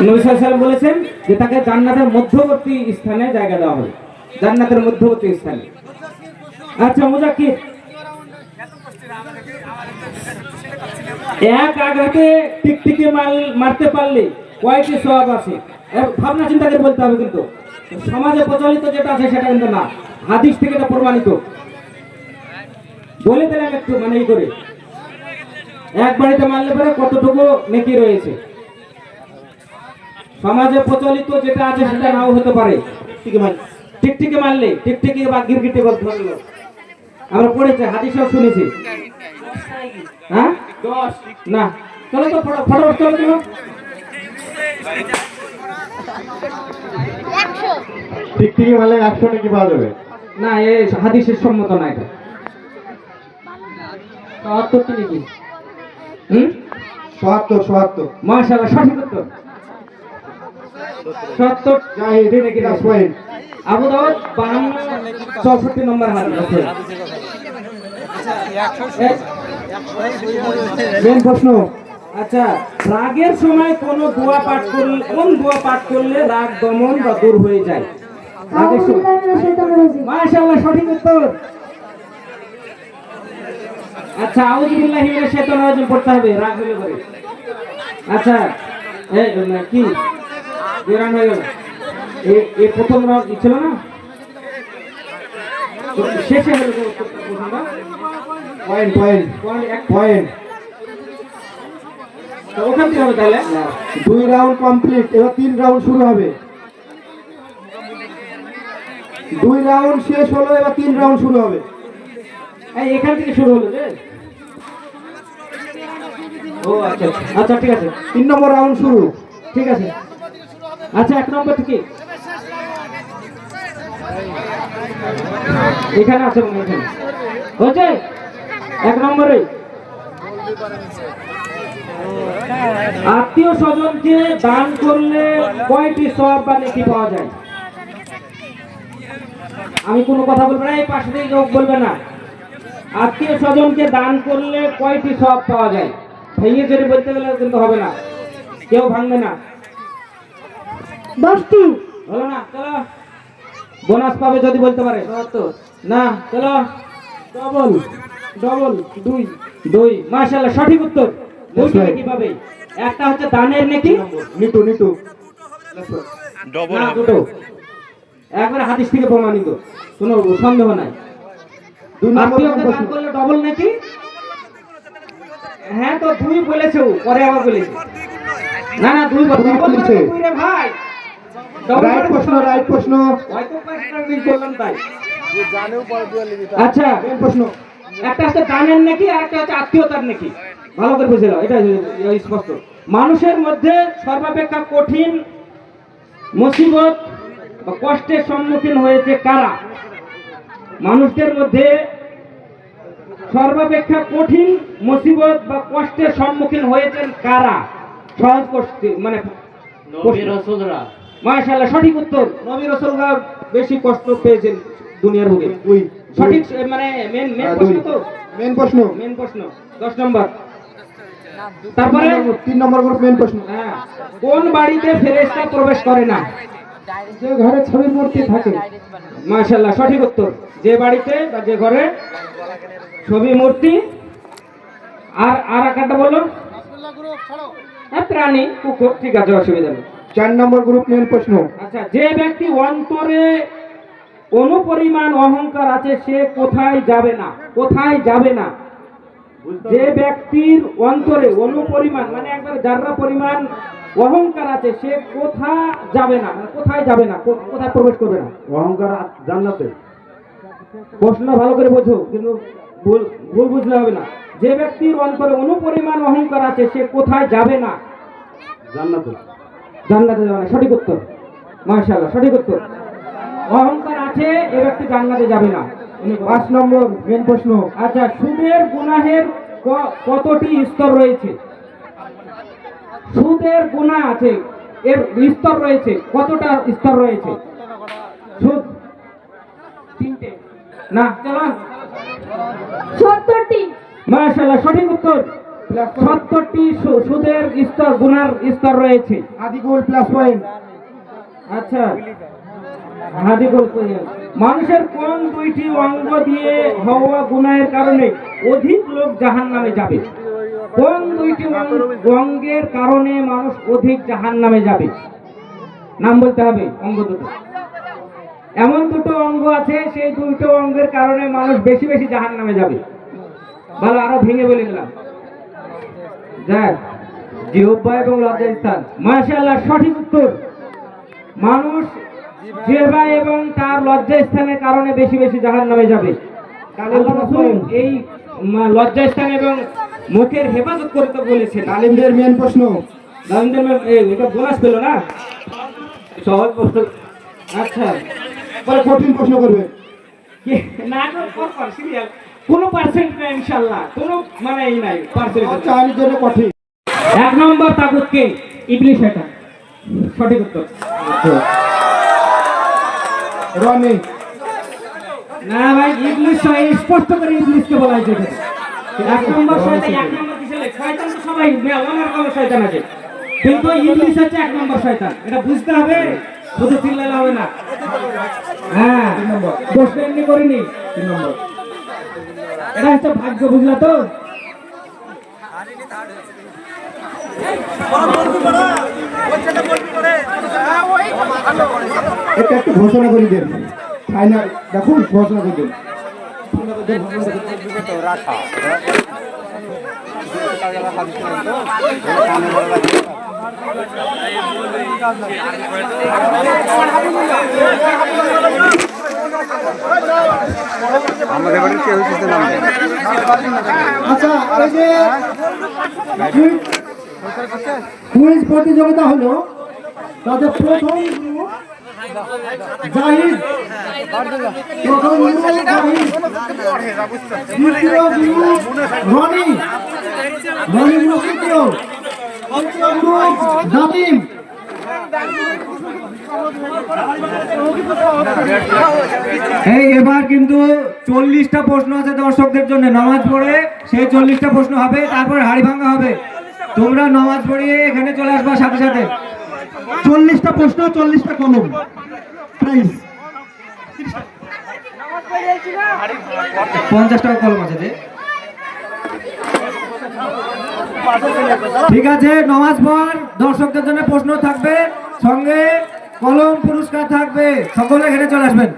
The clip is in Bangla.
নবী সাল্লাল্লাহু আলাইহি ওয়াসাল্লাম বলেছেন যে তাকে জান্নাতের মধ্যবর্তী স্থানে জায়গা দেওয়া হবে, জান্নাতের মধ্যবর্তী স্থানে। আচ্ছা মুজাক্কির, এক আঘাতে টিকটিকি মারতে পারলে কয়টি সওয়াব আছে? ভাবনা চিন্তা করে বলতে হবে, কিন্তু সমাজে প্রচলিত যেটা আছে সেটা কিন্তু না, হাদিস থেকে এটা প্রমাণিত। বলে দিলাম একটু মানে এই করে, এক বাড়িতে মারলে পরে কতটুকু নেকি রয়েছে। সমাজে প্রচলিত যেটা আছে সেটা নাও হতে পারে। টিকটিকি মারলে, টিকটিকি বা গিরগিটি বলতে আমরা পড়েছি, হাদিসও শুনেছি। হ্যাঁ 10 না, চলো তো ফটাফট চলো চলো। টিকটিকি মারলে 100 নাকি পাওয়া যাবে? না, এই হাদিসের সম্মত না এটা। 70টি নাকি? 77 মাশাআল্লাহ, সঠিক উত্তর। 70 জাহিদ নাকি 10 পয়েন্ট। আবু দাউদ 52 নম্বর হাদিস আছে। মেন প্রশ্ন, আচ্ছা, রাগের সময় কোন দোয়া পাঠ করলে, কোন দোয়া পাঠ করলে রাগ দমন বা দূর হয়ে যায়? রাগের সময় মাশাআল্লাহ, সঠিক উত্তর। আচ্ছা, আউযু বিল্লাহি মিনাশ শাইতানির রাজিম পড়তে হবে রাগ হলে পরে। আচ্ছা, এই কি বিরান হয়ে গেল, এই প্রথম রাগ ছিল না, শেষে হলো প্রথমটা পয়েন্ট পয়েন্ট এক পয়েন্ট। তো ওখান থেকে হবে তাহলে। 2 রাউন্ড কমপ্লিট, এবার 3 রাউন্ড শুরু হবে। 2 রাউন্ড শেষ হলো, এবার 3 রাউন্ড শুরু হবে। এই এখান থেকে শুরু হলো যে। ও আচ্ছা আচ্ছা, ঠিক আছে, 3 নম্বর রাউন্ড শুরু। ঠিক আছে। আচ্ছা, 1 নম্বর থেকে এখানে আছে, এখানে হচ্ছে 1 নম্বরে। আত্মীয় স্বজনকে দান করলে কয়টি সওয়াব বা নেকি পাওয়া যায়? আমি কোনো কথা বলবো না, এই পাশে থেকে লোক বলবে না। আত্মীয় স্বজনকে দান করলে কয়টি সওয়াব পাওয়া যায়? ভেঙে চড়ে বলতে গেলে কিন্তু হবে না, কেউ ভাঙবে না। 10টি হলো না, চলো বোনাস পাবে যদি বলতে পারে। না, চলো ডবল ডবল 2 মাশাআল্লাহ, সঠিক উত্তর। দুইটা নেকি পাবে, একটা হচ্ছে দানের নেকি, নিটু নিটু না দুটো, একবারে হাদিস থেকে প্রমাণিত, কোনো সন্দেহ নাই। 2 নম্বর আত্মীয়কে দান করলে ডবল নেকি। হ্যাঁ, তো 2 বলেছো, পরে আবার বলেছো। না না, 2 বলেছে রে ভাই। রাইট প্রশ্ন, রাইট প্রশ্ন। হয়তো কয়েকটা মিস করলাম তাই। আচ্ছা, মেন প্রশ্ন, একটা হচ্ছে দানের নাকি আর একটা হচ্ছে আত্মীয়তার নাকি। ভালো করে বুঝে নাও, এটা স্পষ্ট। মানুষের মধ্যে সর্বাপেক্ষা কঠিন মুসিবত বা কষ্টের সম্মুখীন হয়েছে কারা? মানুষদের মধ্যে সর্বাপেক্ষা কঠিন মুসিবত বা কষ্টের সম্মুখীন হয়েছেন কারা? সহজ কষ্ট মানে নবী রাসূলরা। মাশাআল্লাহ, সঠিক উত্তর। নবী রাসূলরা বেশি কষ্ট পেয়েছেন দুনিয়ার বুকে। সঠিক মানে মেন প্রশ্ন তো, মেন প্রশ্ন, মেন প্রশ্ন 10 নম্বর। তারপরে 3 নম্বর গ্রুপ মেন প্রশ্ন। হ্যাঁ, কোন বাড়িতে ফেরেশতা প্রবেশ করে না? যে ঘরে ছবি মূর্তি থাকে। মাশাআল্লাহ, সঠিক উত্তর। যে বাড়িতে বা যে ঘরে ছবি মূর্তি আর একটা বলো, প্রাণী কুকুর, ঠিক আছে, অসুবিধা নেই। 4 নম্বর গ্রুপ মেন প্রশ্ন। আচ্ছা, যে ব্যক্তি অন্তরে অনুপরিমাণ অহংকার আছে সে কোথায় যাবে না? কোথায় যাবে না? যে ব্যক্তির অন্তরে অনুপরিমাণ মানে একবার যারা পরিমাণ অহংকার আছে সে কোথায় যাবে না? কোথায় যাবে না, কোথায় প্রবেশ করবে না? অহংকার জান্নাতে। প্রশ্ন ভালো করে বোঝো, কিন্তু ভুল ভুল বুঝলে হবে না। যে ব্যক্তির অন্তরে অনুপরিমাণ অহংকার আছে সে কোথায় যাবে না? জান্নাতে। জান্নাতে যাবে না, সঠিক উত্তর। মাশাআল্লাহ, সঠিক উত্তর। অহংকার আছে এ ব্যক্তি জান্নাতে যাবে না। 5 নম্বর মেন প্রশ্ন। আচ্ছা, সুদের গুনাহের কতটি স্তর রয়েছে? সুদের গুনাহ আছে, এর স্তর রয়েছে, কতটা স্তর রয়েছে? সুদ 3টে না, চলো 70টি মাশাআল্লাহ, সঠিক উত্তর। প্লাস পয়েন্ট 70টি সুদের স্তর গুনার স্তর রয়েছে। আদিকুল প্লাস পয়েন্ট আচ্ছা, হাদিকুল কোয়েল, মানুষের কোন দুইটি অঙ্গ দিয়ে হওয়া গুনাহের কারণে অধিক লোক জাহান্নামে যাবে? কোন দুইটি অঙ্গের কারণে মানুষ অধিক জাহান্নামে যাবে? নাম বলতে হবে অঙ্গ দুটো। এমন দুটো অঙ্গ আছে, সেই দুটো অঙ্গের কারণে মানুষ বেশি বেশি জাহান্নামে যাবে। ভালো, আরো ভেঙে বলে দিলাম। যাক, জিহ্বা এবং লজ্জাস্থান। মাশাআল্লাহ, সঠিক উত্তর। মানুষ জিহ্বা এবং তার লজ্জাস্থানের কারণে বেশি বেশি জাহান্নামে যাবে। আল্লাহ রাসূল এই লজ্জাস্থান এবং মুখের হেফাজত করতে বলেছেন। আলিমদের মেন প্রশ্ন, এটা বোনাস পেল না, সহজ প্রশ্ন। আচ্ছা, পরে কঠিন প্রশ্ন করবে। না সিরিয়াল কোনো পার্সেন্ট নাই, ইনশাআল্লাহ কোনো মানে এই নাই পার্সেন্ট। আচ্ছা, আলির জন্য কঠিন। 1 নম্বর তাগুতকে ইবলিস শয়তান, সঠিক উত্তর। রনি না ভাই, ইবলিস স্পষ্ট করে ইবলিসকে বলা হয়েছে। 1 নম্বর শয়তান, 1 নম্বর কিসের শয়তান? তো সবাই অনেক রকমের শয়তান আছে, কিন্তু ইবলিস হচ্ছে 1 নম্বর শয়তান। এটা বুঝতে হবে, শুধু চিল্লালে হবে না। হ্যাঁ, 3 নম্বর। প্রশ্ন এমনি করিনি। 3 নম্বর। এটা হচ্ছে ভাগ্য, বুঝলা তো? এটা একটু ঘোষণা করে দেন, ফাইনাল দেখুন, ঘোষণা করে দেন। আমাদের বাড়ির কেউ কিছু নাম নেই। আচ্ছা, এই যে কুইজ প্রতিযোগিতা হলো, তাদের প্রথম গ্রুপ জাহিদ, প্রথম গ্রুপ জাহিদ, দ্বিতীয় গ্রুপ রনি, রনি গ্রুপ তৃতীয়, তৃতীয় গ্রুপ জাতিম। এবার কিন্তু 40টা প্রশ্ন আছে দর্শকদের জন্য। নামাজ পড়ে সেই 40টা প্রশ্ন হবে, তারপর হাড়ি ভাঙা হবে। তোমরা নামাজ পড়িয়ে এখানে চলে আসবা সাথে সাথে। 40টা প্রশ্ন, 40টা কলম, প্রাইজ 50 টাকা কলম আছে যে। ঠিক আছে, নামাজ পড়, দর্শকদের জন্য প্রশ্ন থাকবে, সঙ্গে কলম পুরস্কার থাকবে। সকলে এখানে চলে আসবেন।